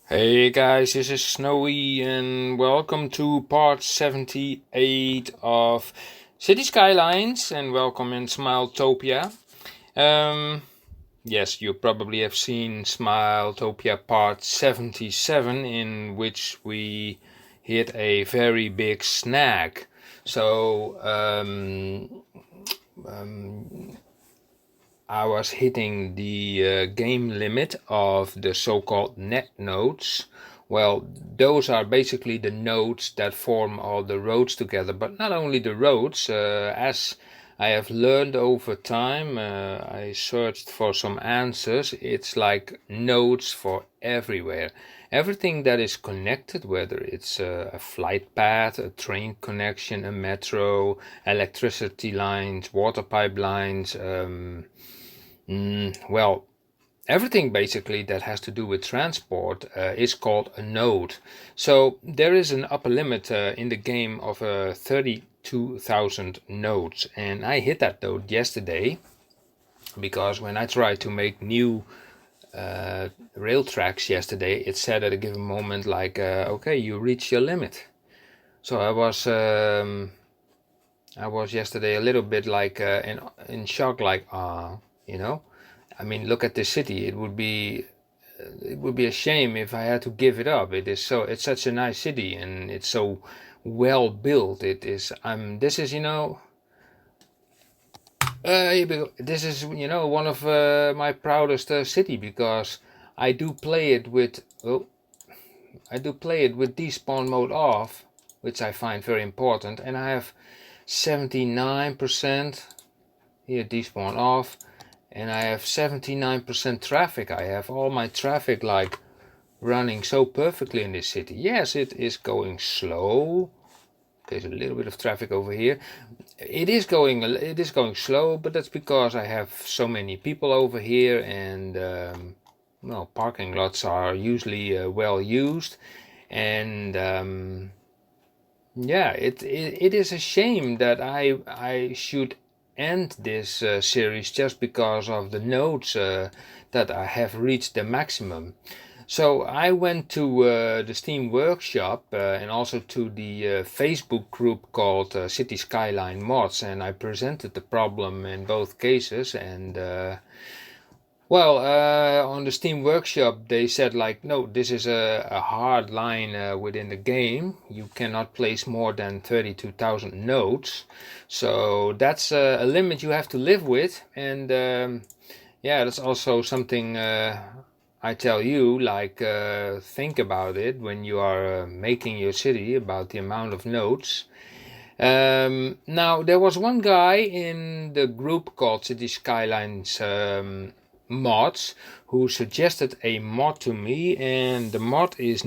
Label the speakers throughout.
Speaker 1: Hey guys, this is Snowy and welcome to part 78 of City Skylines and welcome in SmileTopia. Yes, you probably have seen SmileTopia part 77 in which we hit a very big snag. So, I was hitting the game limit of the so-called net nodes. Well, those are basically the nodes that form all the roads together, but not only the roads. As I have learned over time, I searched for some answers. It's like nodes for everywhere. Everything that is connected, whether it's a flight path, a train connection, a metro, electricity lines, water pipelines, well, everything basically that has to do with transport is called a node. So there is an upper limit in the game of 32,000 nodes, and I hit that node yesterday because when I tried to make new rail tracks yesterday, it said at a given moment like, okay, you reached your limit. So I was yesterday a little bit like in shock, like you know. I mean, look at this city. It would be a shame if I had to give it up. It's such a nice city and it's so well built. It is. This is one of my proudest city because I do play it with despawn mode off, which I find very important, and I have 79% here despawn off. And I have 79% traffic. I have all my traffic like running so perfectly in this city. Yes, it is going slow. There's a little bit of traffic over here. It is going slow, but that's because I have so many people over here, and parking lots are usually well used. And yeah, it is a shame that I should end this series just because of the nodes that I have reached the maximum. So I went to the Steam workshop and also to the Facebook group called City Skyline Mods, and I presented the problem in both cases. And on the Steam workshop they said like, no, this is a hard line within the game. You cannot place more than 32,000 nodes. So that's a limit you have to live with. And yeah, that's also something I tell you, like think about it when you are making your city, about the amount of nodes. Now there was one guy in the group called City Skylines Mods who suggested a mod to me, and the mod is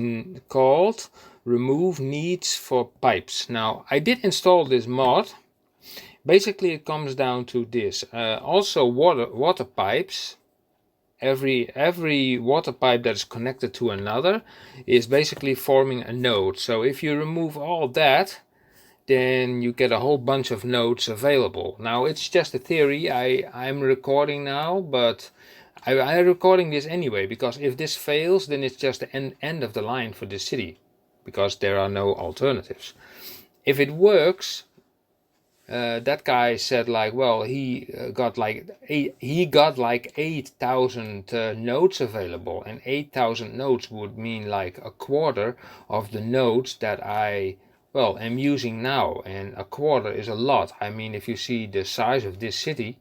Speaker 1: called Remove Needs for Pipes. Now I did install this mod. Basically it comes down to this. Also water pipes. Every water pipe that is connected to another is basically forming a node. So if you remove all that, then you get a whole bunch of nodes available. Now it's just a theory. I'm recording now, but I'm recording this anyway, because if this fails, then it's just the end of the line for the city, because there are no alternatives. If it works, that guy said like, well, he got like 8,000 nodes available, and 8,000 nodes would mean like a quarter of the nodes that I am using now, and a quarter is a lot. I mean, if you see the size of this city,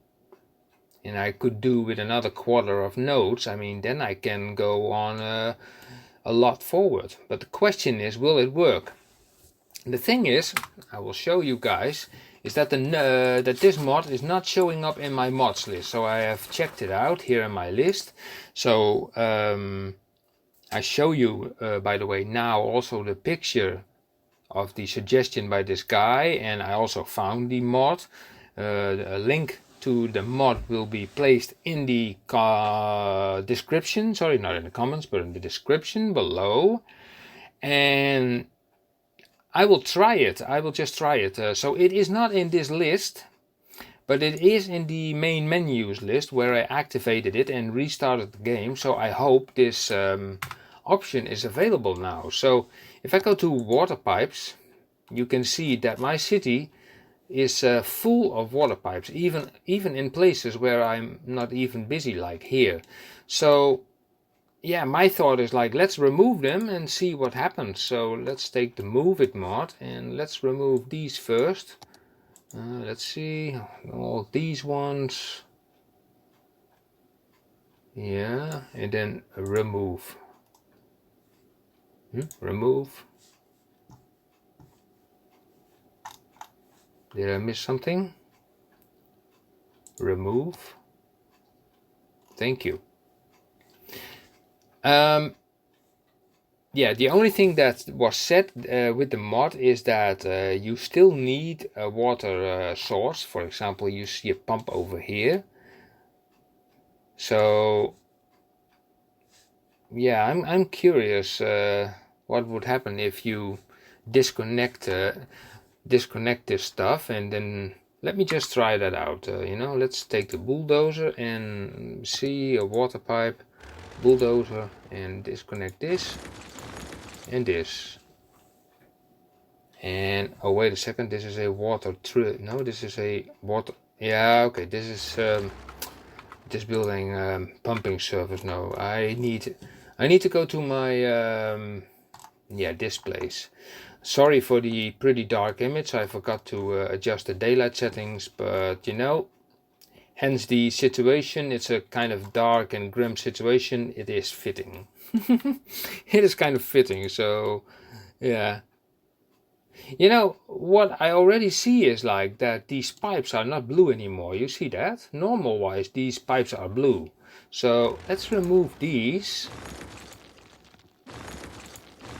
Speaker 1: and I could do with another quarter of nodes, I mean, then I can go on a lot forward. But the question is, will it work? The thing is, I will show you guys, is that that this mod is not showing up in my mods list. So I have checked it out here in my list. So I show you, by the way, now also the picture of the suggestion by this guy, and I also found the mod. A link to the mod will be placed in the description. Sorry, not in the comments, but in the description below. And I will try it. I will just try it. So it is not in this list, but it is in the main menus list where I activated it and restarted the game. So I hope this option is available now. So if I go to water pipes, you can see that my city is full of water pipes, even in places where I'm not even busy, like here. So yeah, my thought is like, let's remove them and see what happens. So let's take the move it mod and let's remove these first. Let's see, all these ones. Yeah, and then remove. Remove. Did I miss something? Remove. Thank you. Yeah, the only thing that was said with the mod is that you still need a water source. For example, you see a pump over here. So yeah, I'm curious what would happen if you disconnect this stuff, and then let me just try that out. Let's take the bulldozer and see a water pipe, bulldozer, and disconnect this and this. And oh, wait a second, this is a water no, this is a water. Yeah, okay, this is this building pumping service. No, I need to go to my yeah, this place. Sorry for the pretty dark image. I forgot to adjust the daylight settings, but hence the situation. It's a kind of dark and grim situation. It is fitting. It is kind of fitting. So yeah, what I already see is like that these pipes are not blue anymore. You see that? Normal wise, these pipes are blue. So let's remove these.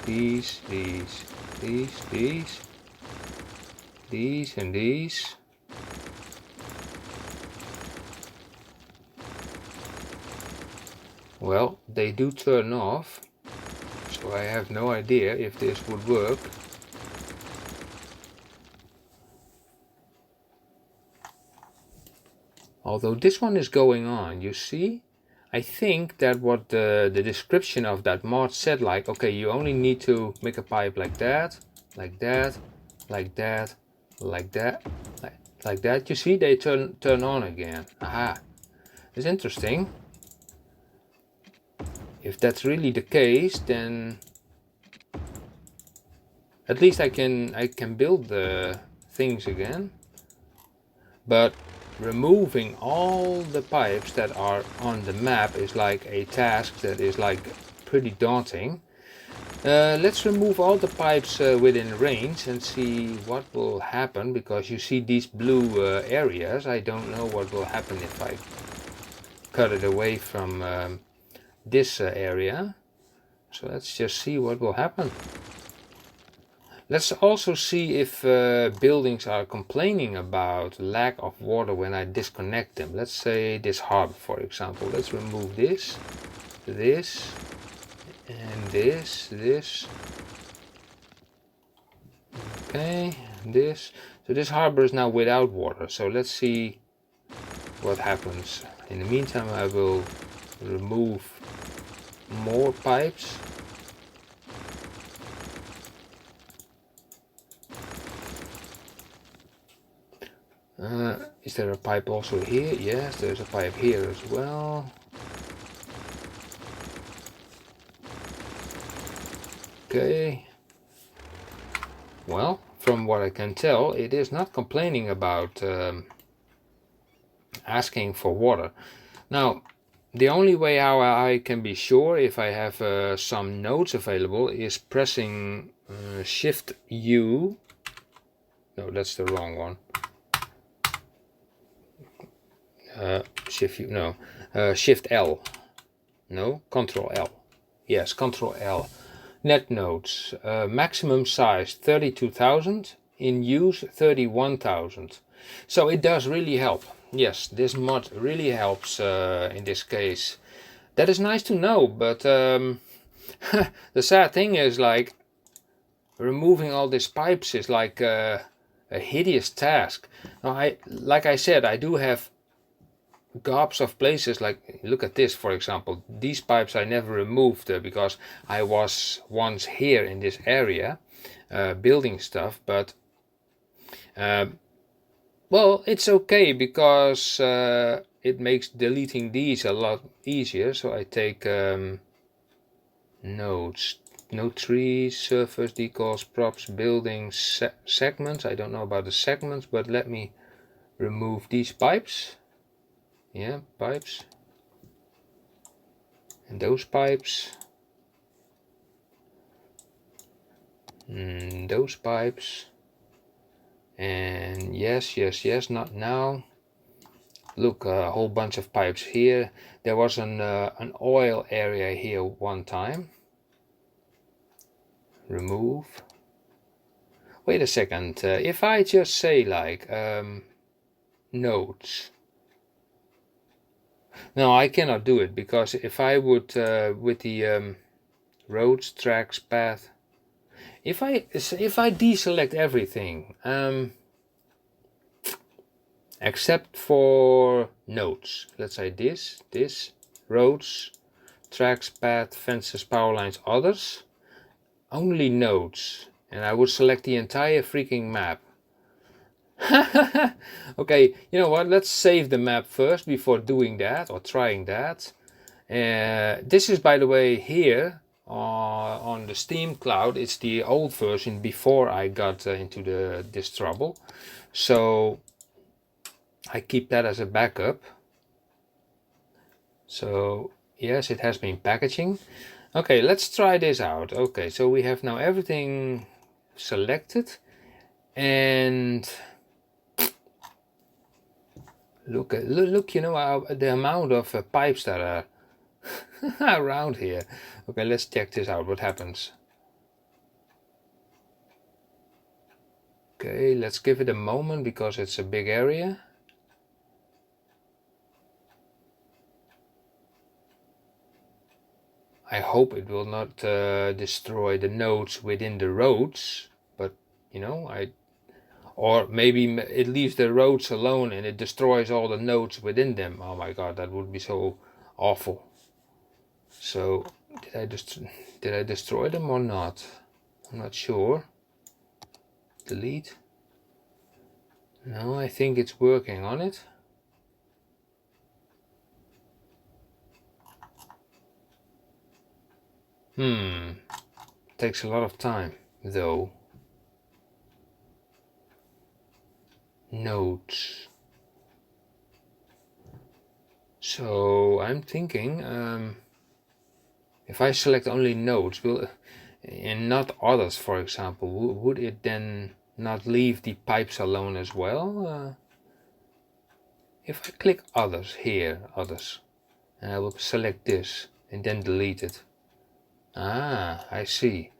Speaker 1: These, and these. Well, they do turn off, so I have no idea if this would work. Although this one is going on, you see? I think that what the description of that mod said, like, okay, you only need to make a pipe like that, like that, like that, like that, like that. You see, they turn on again. Aha, it's interesting. If that's really the case, then at least I can build the things again. But removing all the pipes that are on the map is like a task that is like pretty daunting. Let's remove all the pipes within range and see what will happen, because you see these blue areas. I don't know what will happen if I cut it away from this area. So let's just see what will happen. Let's also see if buildings are complaining about lack of water when I disconnect them. Let's say this harbor, for example. Let's remove this, and this. Okay, this. So this harbor is now without water. So let's see what happens. In the meantime, I will remove more pipes. Is there a pipe also here? Yes, there's a pipe here as well. Okay. Well, from what I can tell, it is not complaining about asking for water. Now, the only way how I can be sure if I have some nodes available is pressing Shift U. No, that's the wrong one. Shift U, no, Shift L. No, Control L. Yes, Control L. Net nodes, maximum size 32,000, in use 31,000. So it does really help. Yes, this mod really helps in this case. That is nice to know, but the sad thing is, like, removing all these pipes is like a hideous task. Now, like I said, I do have gobs of places, like look at this for example. These pipes I never removed because I was once here in this area building stuff, but well, it's okay because it makes deleting these a lot easier. So I take nodes, no trees, surface, decals, props, buildings, segments. I don't know about the segments, but let me remove these pipes. Yeah, pipes. And those pipes. Those pipes. And yes, not now. Look, a whole bunch of pipes here. There was an oil area here one time. Remove. Wait a second. If I just say like nodes. No, I cannot do it because if I would with the roads, tracks, path. If I deselect everything, except for nodes, let's say this, roads, tracks, path, fences, power lines, others, only nodes, and I would select the entire freaking map. Okay, you know what, let's save the map first before doing that or trying that. This is, by the way, here on the Steam cloud. It's the old version before I got into this trouble, so I keep that as a backup. So yes, it has been packaging. Okay, let's try this out. Okay, so we have now everything selected, and look, you know, the amount of pipes that are around here. Okay, let's check this out. What happens? Okay, let's give it a moment because it's a big area. I hope it will not destroy the nodes within the roads, but you know, or maybe it leaves the roads alone and it destroys all the nodes within them. Oh my god, that would be so awful. So did I destroy them or not? I'm not sure. Delete. No, I think it's working on it. Takes a lot of time though. Nodes. So I'm thinking if I select only nodes, and not others, for example, would it then not leave the pipes alone as well? If I click others here, others, and I will select this and then delete it. Ah, I see.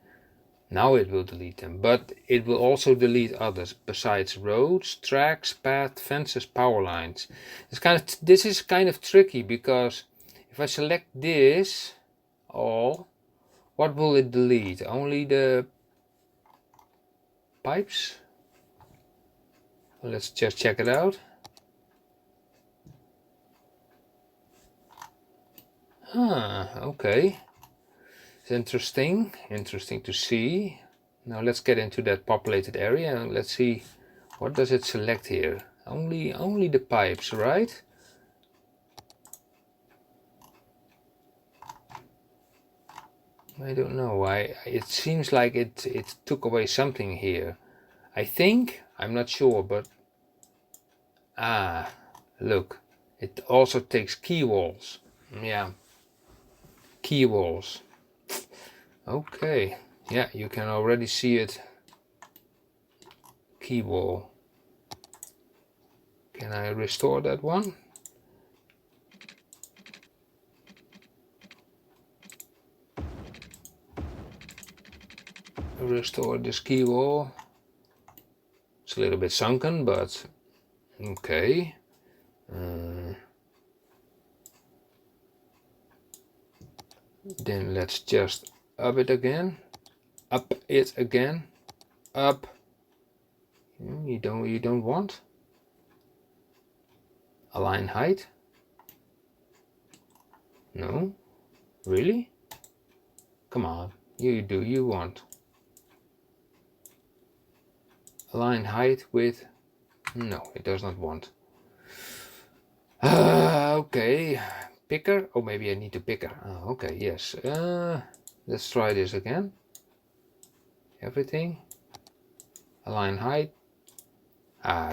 Speaker 1: Now it will delete them, but it will also delete others besides roads, tracks, paths, fences, power lines. This is kind of tricky because if I select this all, what will it delete? Only the pipes? Let's just check it out. Okay. It's interesting to see. Now let's get into that populated area and let's see what does it select here. Only the pipes, right? I don't know. It seems like it took away something here. I think, I'm not sure, but look, it also takes key walls. Yeah, key walls. Okay, yeah, you can already see it. Key wall. Can I restore that one? Restore this key wall. It's a little bit sunken, but okay. Then let's just up it again. Up it again. Up. You don't want. Align height. No? Really? Come on, you want. Align height with, no, it does not want. Okay, picker, oh maybe I need to picker. Oh, okay, yes. Let's try this again. Everything. Align height.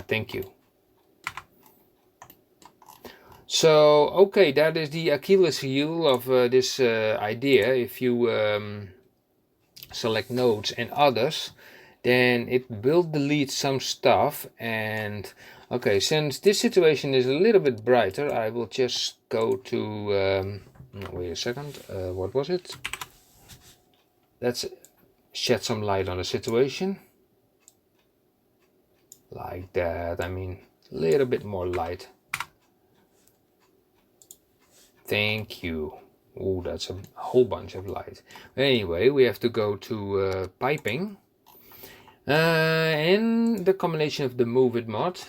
Speaker 1: Thank you. So, okay, that is the Achilles heel of this idea. If you select nodes and others, then it will delete some stuff. And okay, since this situation is a little bit brighter, I will just go to, wait a second, what was it? Let's shed some light on the situation. Like that, I mean, a little bit more light. Thank you. Oh, that's a whole bunch of light. Anyway, we have to go to piping. And the combination of the move it mod.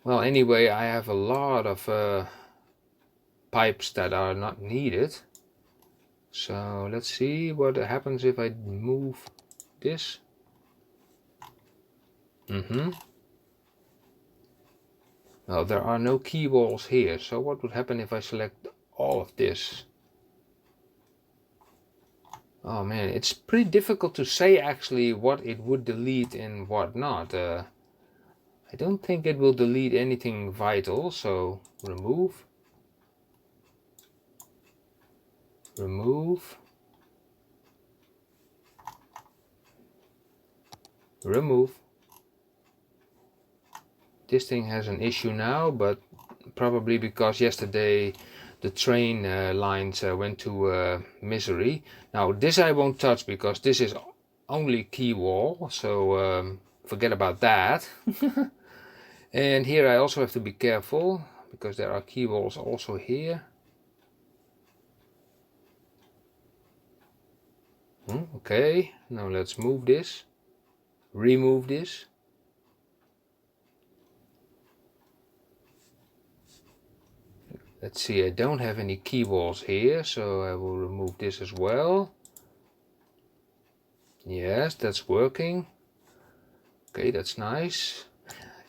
Speaker 1: Well, anyway, I have a lot of pipes that are not needed. So let's see what happens if I move this. Well, there are no key walls here, so what would happen if I select all of this? Oh man, it's pretty difficult to say actually what it would delete and what not. I don't think it will delete anything vital, so remove. Remove. Remove. This thing has an issue now, but probably because yesterday the train lines went to misery. Now this I won't touch because this is only key wall, so forget about that. And here I also have to be careful because there are key walls also here. Okay, now let's move this, remove this. Let's see, I don't have any key walls here, so I will remove this as well. Yes, that's working. Okay, that's nice.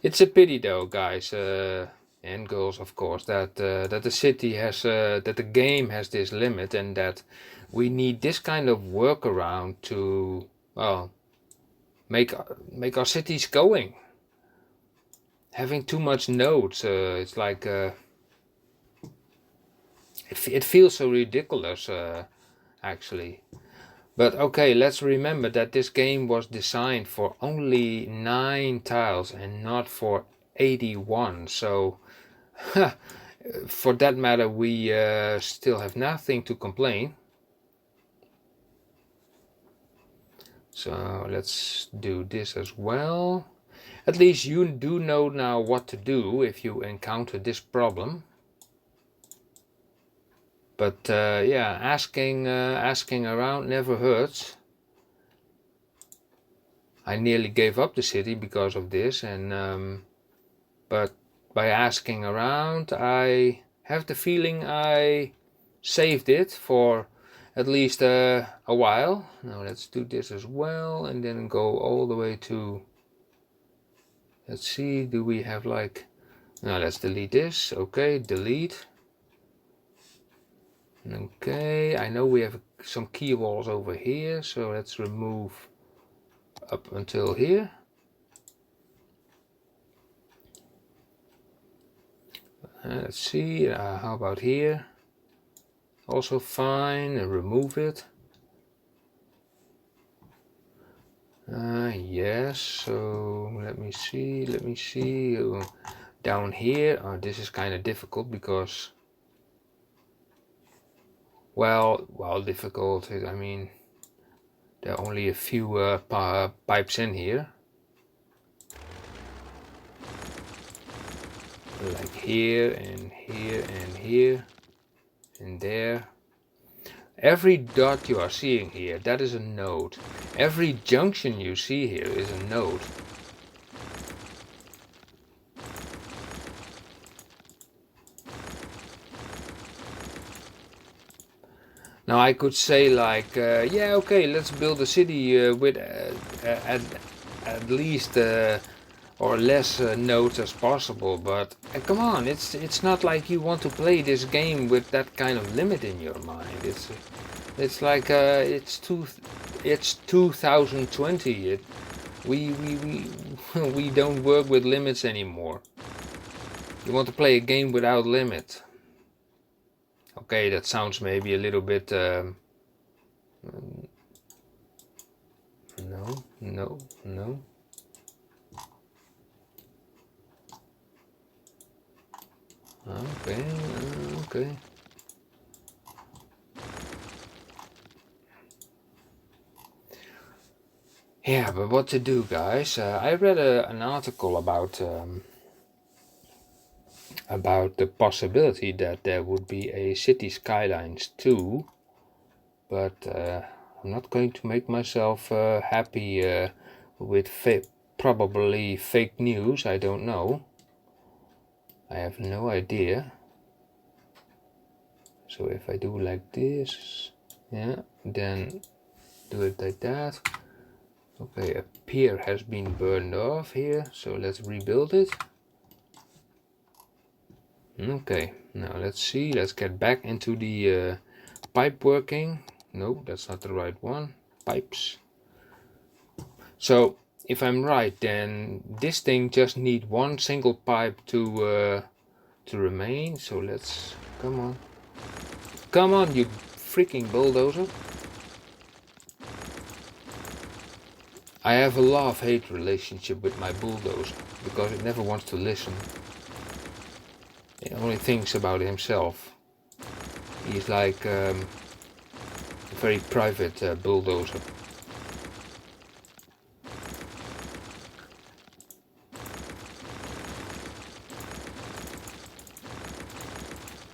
Speaker 1: It's a pity though, guys, and girls of course, that the city has, that the game has this limit, and that we need this kind of workaround to, well, make our cities going. Having too much nodes, it's like, it feels so ridiculous, actually. But okay, let's remember that this game was designed for only 9 tiles and not for 81. So, for that matter, we still have nothing to complain. So let's do this as well. At least you do know now what to do if you encounter this problem. But yeah, asking around never hurts. I nearly gave up the city because of this, and but by asking around, I have the feeling I saved it for at least a while. Now let's do this as well, and then go all the way to. Let's see, do we have like? Now let's delete this. Okay, delete. Okay, I know we have some key walls over here, so let's remove up until here. Let's see, how about here? Also fine, remove it. Yes, so let me see. Down here, this is kind of difficult because, well, difficult. I mean, there are only a few pipes in here. Like here and here and here and there. Every dot you are seeing here, that is a node. Every junction you see here is a node. Now I could say like, yeah, okay, let's build a city with at least or less nodes as possible. But come on, it's not like you want to play this game with that kind of limit in your mind. It's like it's 2020. We we don't work with limits anymore. You want to play a game without limit. Okay, that sounds maybe a little bit no. Okay. Yeah, but what to do, guys? I read an article about the possibility that there would be a City Skylines 2, but I'm not going to make myself happy with probably fake news. I don't know. I have no idea. So if I do like this, yeah, then do it like that. Okay, a pier has been burned off here, so let's rebuild it. Okay, now let's see, let's get back into the pipe working. No, that's not the right one. Pipes. So if I'm right, then this thing just needs one single pipe to remain. So let's, come on, you freaking bulldozer. I have a love-hate relationship with my bulldozer because it never wants to listen. It only thinks about himself. He's like a very private bulldozer.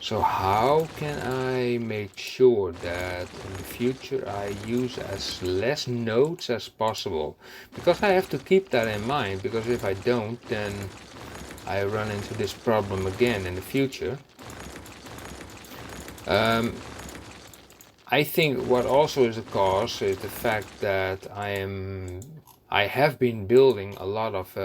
Speaker 1: So how can I make sure that in the future I use as less nodes as possible? Because I have to keep that in mind, because if I don't, then I run into this problem again in the future. I think what also is a cause is the fact that I have been building a lot of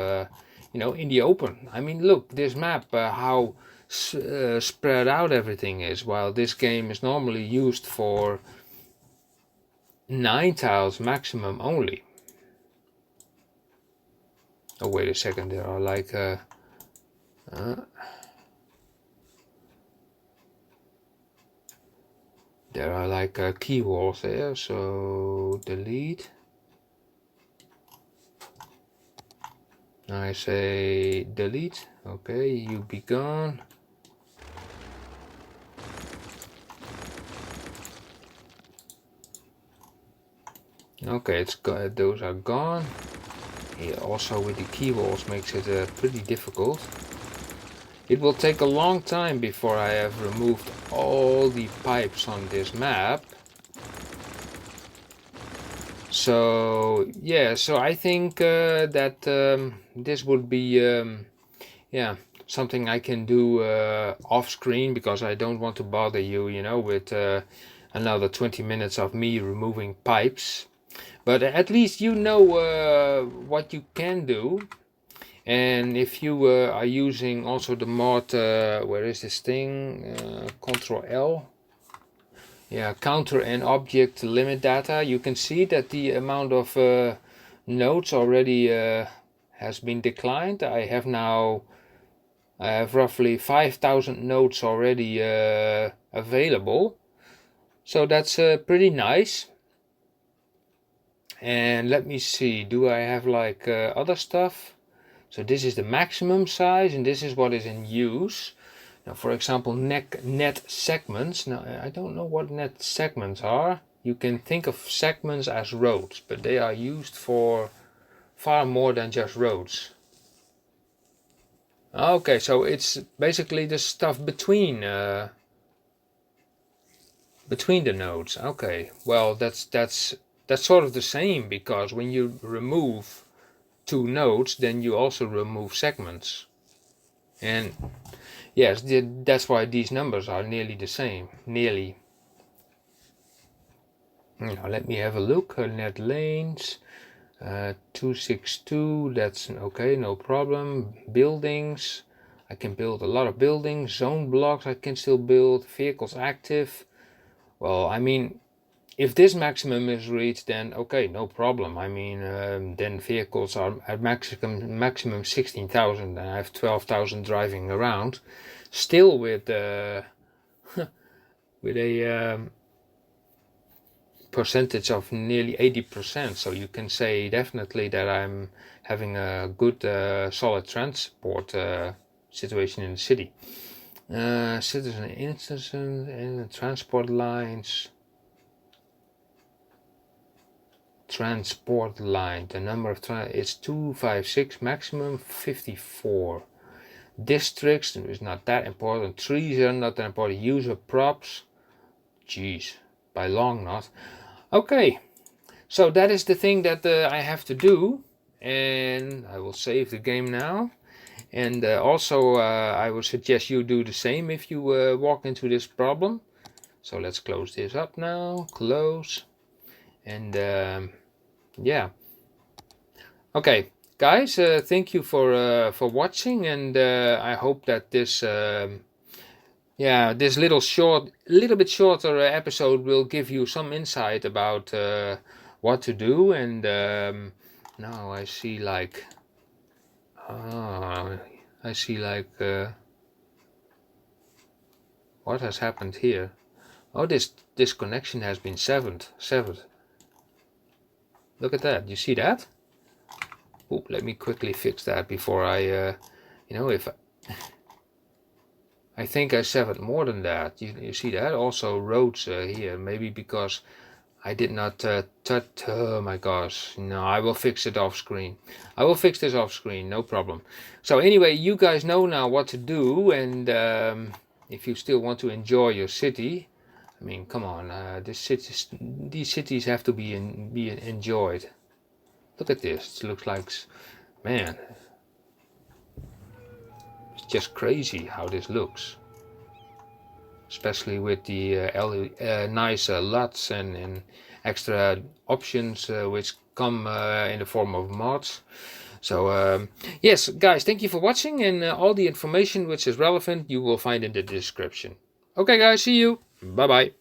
Speaker 1: in the open. I mean, look, this map, how spread out everything is, while this game is normally used for 9 tiles maximum only. Oh, wait a second, there are like there are like key walls there, so delete. I say delete. Okay, you be gone. Okay, it's got, those are gone. Here also with the key walls makes it pretty difficult. It will take a long time before I have removed all the pipes on this map. So yeah, so I think that this would be yeah, something I can do off screen, because I don't want to bother you, with another 20 minutes of me removing pipes. But at least you know what you can do. And if you are using also the mod, where is this thing? Control L. Yeah, counter and object limit data. You can see that the amount of nodes already has been declined. I have roughly 5,000 nodes already available. So that's pretty nice. And let me see, do I have like other stuff? So this is the maximum size, and this is what is in use. Now, for example, net segments. Now, I don't know what net segments are. You can think of segments as roads, but they are used for far more than just roads. Okay, so it's basically the stuff between the nodes. Okay, well that's sort of the same, because when you remove 2 nodes, then you also remove segments. And yes, that's why these numbers are nearly the same. Nearly. Now let me have a look. Net lanes 262, that's okay, no problem. Buildings, I can build a lot of buildings. Zone blocks I can still build. Vehicles active, well, I mean, if this maximum is reached, then okay, no problem. I mean, then vehicles are at maximum 16,000, and I have 12,000 driving around, still with with a percentage of nearly 80%. So you can say definitely that I'm having a good solid transport situation in the city. Citizen instances and transport lines. Transport line, the number of it's 256, maximum 54. Districts is not that important. Trees are not that important. User props, geez, by long not. Okay, so that is the thing that I have to do, and I will save the game now. And also I would suggest you do the same if you walk into this problem. So let's close this up now. Close. And yeah. Okay, guys, thank you for watching, and I hope that this this little bit shorter episode will give you some insight about what to do. And now I see like what has happened here. Oh, this connection has been severed. Look at that. You see that? Oop, let me quickly fix that before I if I think I severed more than that. You see that? Also roads here. Maybe because I did not touch. Oh my gosh. No, I will fix it off screen. I will fix this off screen. No problem. So anyway, you guys know now what to do. And if you still want to enjoy your city, I mean, come on. These cities have to be enjoyed. Look at this. It looks like, man, it's just crazy how this looks. Especially with the nice LUTs and extra options which come in the form of mods. So yes, guys, thank you for watching, and all the information which is relevant you will find in the description. Okay, guys, see you. Bye bye.